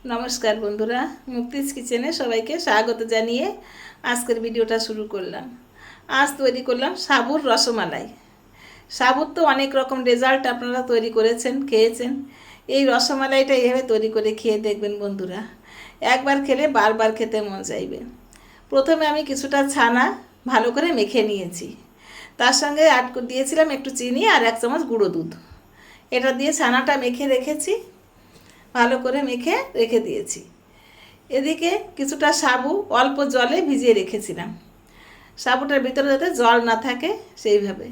নমস্কার বন্ধুরা, মুক্তিজ কিচেনে সবাইকে স্বাগত জানিয়ে আজকের ভিডিওটা শুরু করলাম। আজ তৈরি করলাম সাবুর রসমালাই। সাবুর তো অনেক রকম রেজাল্ট আপনারা তৈরি করেছেন, খেয়েছেন। এই রসমালাইটা এইভাবে তৈরি করে খেয়ে দেখবেন বন্ধুরা, একবার খেলে বারবার খেতে মন চাইবে। প্রথমে আমি কিছুটা ছানা ভালো করে মেখে নিয়েছি, তার সঙ্গে অ্যাড দিয়েছিলাম একটু চিনি আর 1 চামচ গুঁড়ো দুধ। এটা দিয়ে ছানাটা মেখে রেখেছি, ভালো করে মেখে রেখে দিয়েছি। এদিকে কিছুটা সাবু অল্প জলে ভিজিয়ে রেখেছিলাম, সাবুটার ভিতরে যাতে জল না থাকে সেইভাবে।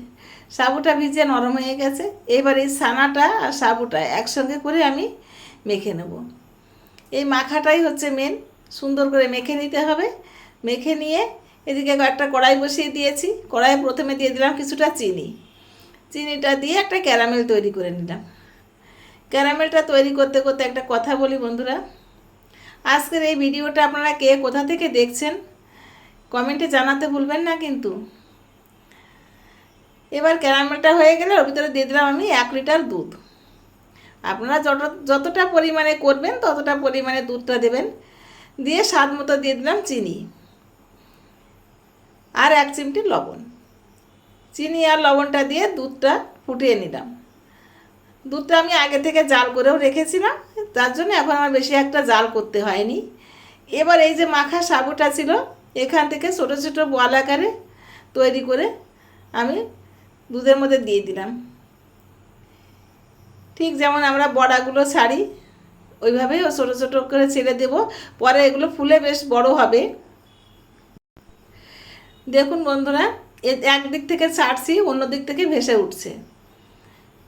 সাবুটা ভিজিয়ে নরম হয়ে গেছে। এবার এই ছানাটা আর সাবুটা একসঙ্গে করে আমি মেখে নেব। এই মাখাটাই হচ্ছে মেন, সুন্দর করে মেখে নিতে হবে। মেখে নিয়ে এদিকে একটা কড়াই বসিয়ে দিয়েছি। কড়াইয়ে প্রথমে দিয়ে দিলাম কিছুটা চিনি। চিনিটা দিয়ে একটা ক্যারামেল তৈরি করে নিলাম। ক্যারামেলটা তৈরি করতে করতে একটা কথা বলি বন্ধুরা, আজকের এই ভিডিওটা আপনারা কে কোথা থেকে দেখছেন কমেন্টে জানাতে ভুলবেন না কিন্তু। এবার ক্যারামেলটা হয়ে গেলে ওর ভিতরে দিয়ে দিলাম আমি 1 লিটার দুধ। আপনারা যতটা পরিমাণে করবেন ততটা পরিমাণে দুধটা দেবেন। দিয়ে স্বাদ মতো দিয়ে দিলাম চিনি আর 1 চিমটি লবণ। চিনি আর লবণটা দিয়ে দুধটা ফুটিয়ে নিলাম। দুধটা আমি আগে থেকে জাল করেও রেখেছিলাম, তার জন্য এখন আমার বেশি একটা জাল করতে হয়নি। এবার এই যে মাখা সাবুটা ছিল, এখান থেকে ছোটো ছোটো বল আকারে তৈরি করে আমি দুধের মধ্যে দিয়ে দিলাম। ঠিক যেমন আমরা বড়াগুলো ছাড়ি ওইভাবেই ছোটো ছোটো করে ছেড়ে দেব, পরে এগুলো ফুলে বেশ বড় হবে। দেখুন বন্ধুরা, একদিক থেকে ছাড়ছি, অন্য দিক থেকে ভেসে উঠছে।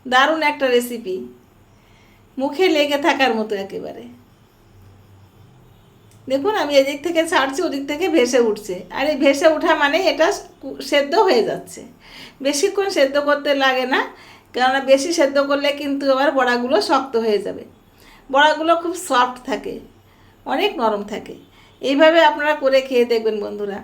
দারুণ একটা রেসিপি, মুখে লেগে থাকার মতো একেবারে। দেখুন আমি এদিক থেকে ছাড়ছি, ওদিক থেকে ভেসে উঠছে। আর এই ভেসে ওঠা মানে এটা সেদ্ধ হয়ে যাচ্ছে। বেশিক্ষণ সেদ্ধ করতে লাগে না, কেননা বেশি সেদ্ধ করলে কিন্তু আবার বড়াগুলো শক্ত হয়ে যাবে। বড়াগুলো খুব সফট থাকে, অনেক নরম থাকে। এইভাবে আপনারা করে খেয়ে দেখবেন বন্ধুরা।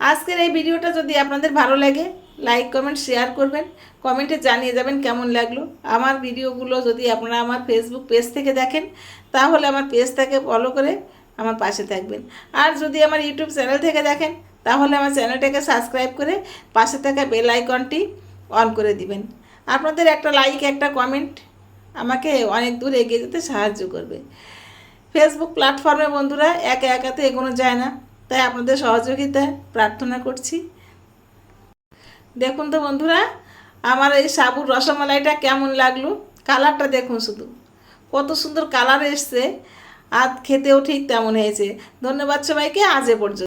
আজকের এই ভিডিওটা যদি আপনাদের ভালো লাগে, লাইক কমেন্ট শেয়ার করবেন, কমেন্টে জানিয়ে যাবেন কেমন লাগলো। আমার ভিডিওগুলো যদি আপনারা আমার ফেসবুক পেজ থেকে দেখেন, তাহলে আমার পেজটাকে ফলো করে আমার পাশে থাকবেন। আর যদি আমার ইউটিউব চ্যানেল থেকে দেখেন, তাহলে আমার চ্যানেলটাকে সাবস্ক্রাইব করে পাশে থাকা বেল আইকনটি অন করে দিবেন। আপনাদের একটা লাইক, একটা কমেন্ট আমাকে অনেক দূর এগিয়ে যেতে সাহায্য করবে। ফেসবুক প্ল্যাটফর্মে বন্ধুরা একা একাতে এগোনো যায় না, তাই আপনাদের সহযোগিতা প্রার্থনা করছি। দেখুন তো বন্ধুরা, আমার এই সাবুর রসমালাইটা কেমন লাগলো। কালারটা দেখুন শুধু, কত সুন্দর কালার এসছে, আর খেতেও ঠিক তেমন হয়েছে। ধন্যবাদ সবাইকে, আজ এ পর্যন্ত।